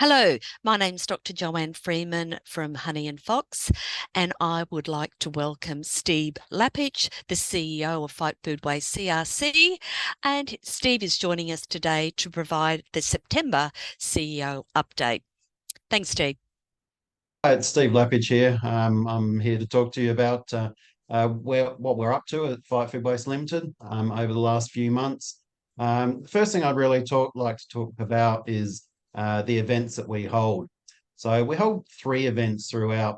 Hello, my name's Dr. Joanne Freeman from Honey and Fox, and I would like to welcome Steve Lapidge, the CEO of Fight Food Waste CRC. And Steve is joining us today to provide the September CEO update. Thanks, Steve. Hi, it's Steve Lapidge here. I'm here to talk to you about what we're up to at Fight Food Waste Limited over the last few months. The first thing I'd really like to talk about is the events that we hold. So we hold three events throughout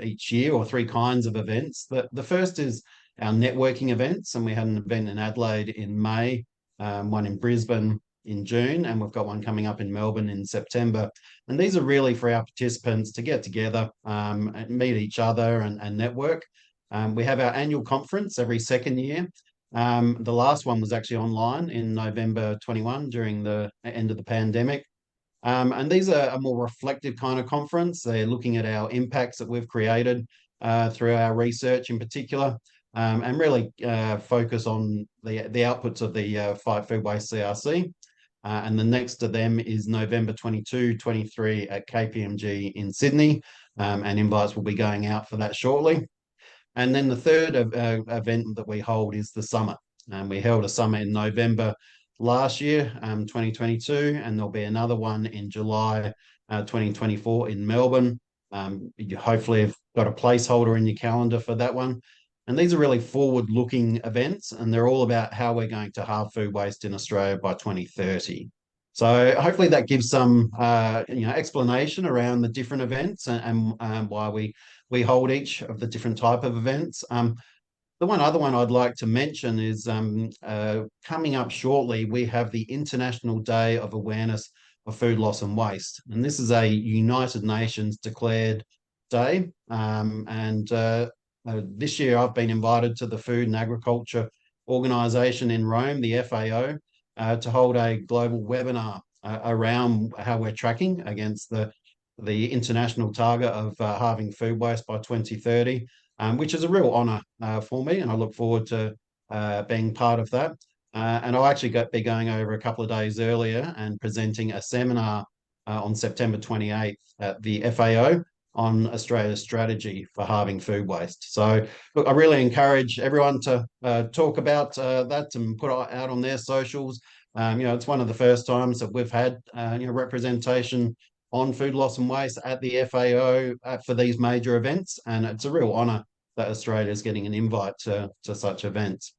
each year, or three kinds of events. The first is our networking events, and we had an event in Adelaide in May, one in Brisbane in June, and we've got one coming up in Melbourne in September. And these are really for our participants to get together, and meet each other and network. We have our annual conference every second year. The last one was actually online in November 21 during the end of the pandemic. And these are a more reflective kind of conference. They're looking at our impacts that we've created through our research in particular, and really focus on the outputs of the Fight Food Waste CRC. And the next of them is November 22, 23 at KPMG in Sydney. And invites will be going out for that shortly. And then the third event that we hold is the summit. We held a summit in November last year, 2022, and there'll be another one in July 2024 in Melbourne. You hopefully have got a placeholder in your calendar for that one. And these are really forward-looking events, and they're all about how we're going to halve food waste in Australia by 2030. So hopefully that gives some explanation around the different events and why we hold each of the different type of events. The one other one I'd like to mention is coming up shortly, we have the International Day of Awareness of Food Loss and Waste. And this is a United Nations declared day. And this year I've been invited to the Food and Agriculture Organization in Rome, the FAO, to hold a global webinar around how we're tracking against the international target of halving food waste by 2030, which is a real honour for me, and I look forward to being part of that. And I'll actually be going over a couple of days earlier and presenting a seminar on September 28th at the FAO on Australia's strategy for halving food waste. So, look, I really encourage everyone to talk about that and put it out on their socials. It's one of the first times that we've had representation on food loss and waste at the FAO for these major events, and it's a real honour that Australia is getting an invite to such events.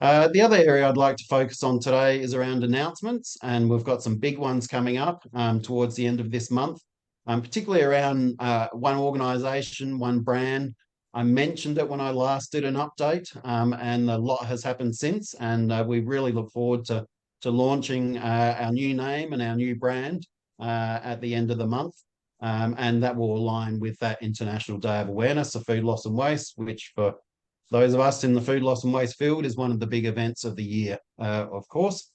The other area I'd like to focus on today is around announcements, and we've got some big ones coming up towards the end of this month, particularly around one organisation, one brand. I mentioned it when I last did an update, and a lot has happened since, and we really look forward to launching our new name and our new brand at the end of the month. And that will align with that International Day of Awareness of Food Loss and Waste, which for those of us in the food loss and waste field is one of the big events of the year, of course.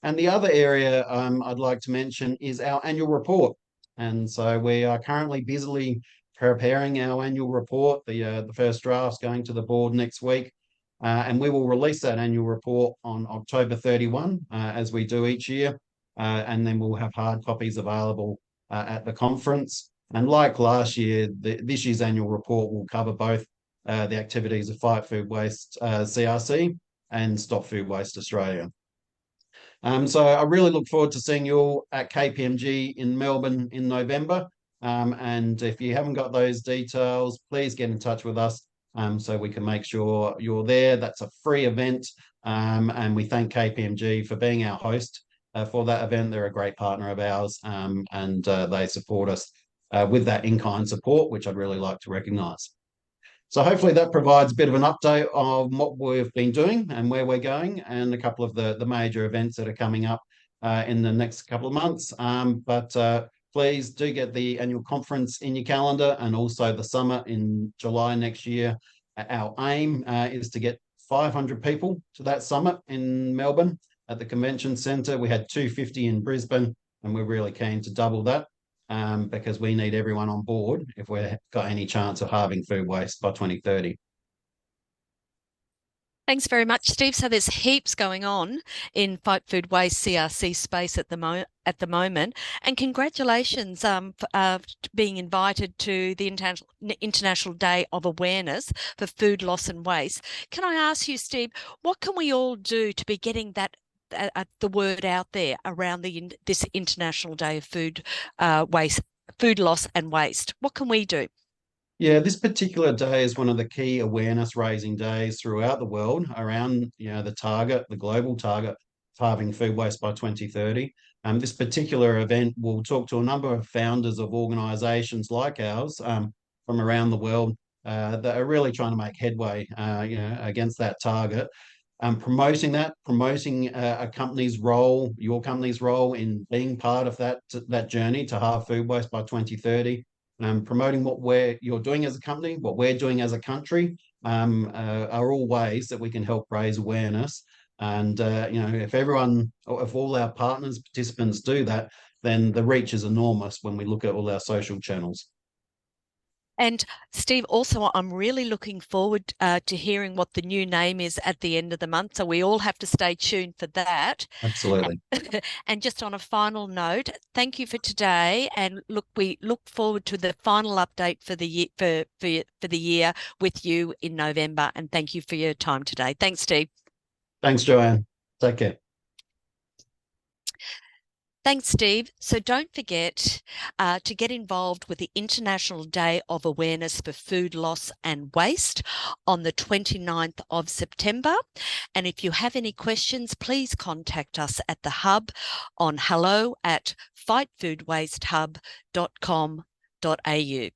And the other area I'd like to mention is our annual report. And so we are currently busily preparing our annual report. The first draft's going to the board next week. And we will release that annual report on October 31, as we do each year. And then we'll have hard copies available at the conference. And like last year, this year's annual report will cover both the activities of Fight Food Waste CRC and Stop Food Waste Australia. So I really look forward to seeing you all at KPMG in Melbourne in November. And if you haven't got those details, please get in touch with us so we can make sure you're there. That's a free event. And we thank KPMG for being our host for that event. They're a great partner of ours, and they support us with that in-kind support, which I'd really like to recognise. So hopefully that provides a bit of an update of what we've been doing and where we're going, and a couple of the major events that are coming up in the next couple of months. But please do get the annual conference in your calendar, and also the summit in July next year. Our aim is to get 500 people to that summit in Melbourne at the Convention Centre. We had 250 in Brisbane, and we're really keen to double that. Because we need everyone on board if we've got any chance of halving food waste by 2030. Thanks very much, Steve. So there's heaps going on in Fight Food Waste CRC space at the moment, and congratulations being invited to the International Day of Awareness for Food Loss and Waste. Can I ask you, Steve, what can we all do to be getting the word out there around this International Day of Food loss and waste? What can we do? Yeah, this particular day is one of the key awareness raising days throughout the world around, the global target of halving food waste by 2030. This particular event will talk to a number of founders of organisations like ours from around the world that are really trying to make headway, against that target. Promoting a company's role, your company's role in being part of that journey to halve food waste by 2030, promoting you're doing as a company, what we're doing as a country, are all ways that we can help raise awareness. And if all our partners, participants do that, then the reach is enormous when we look at all our social channels. And Steve, also, I'm really looking forward to hearing what the new name is at the end of the month. So we all have to stay tuned for that. Absolutely. And just on a final note, thank you for today. And look, we look forward to the final update for the year for the year with you in November. And thank you for your time today. Thanks, Steve. Thanks, Joanne. Take care. Thanks, Steve. So don't forget to get involved with the International Day of Awareness for Food Loss and Waste on the 29th of September. And if you have any questions, please contact us at the Hub on hello@fightfoodwastehub.com.au.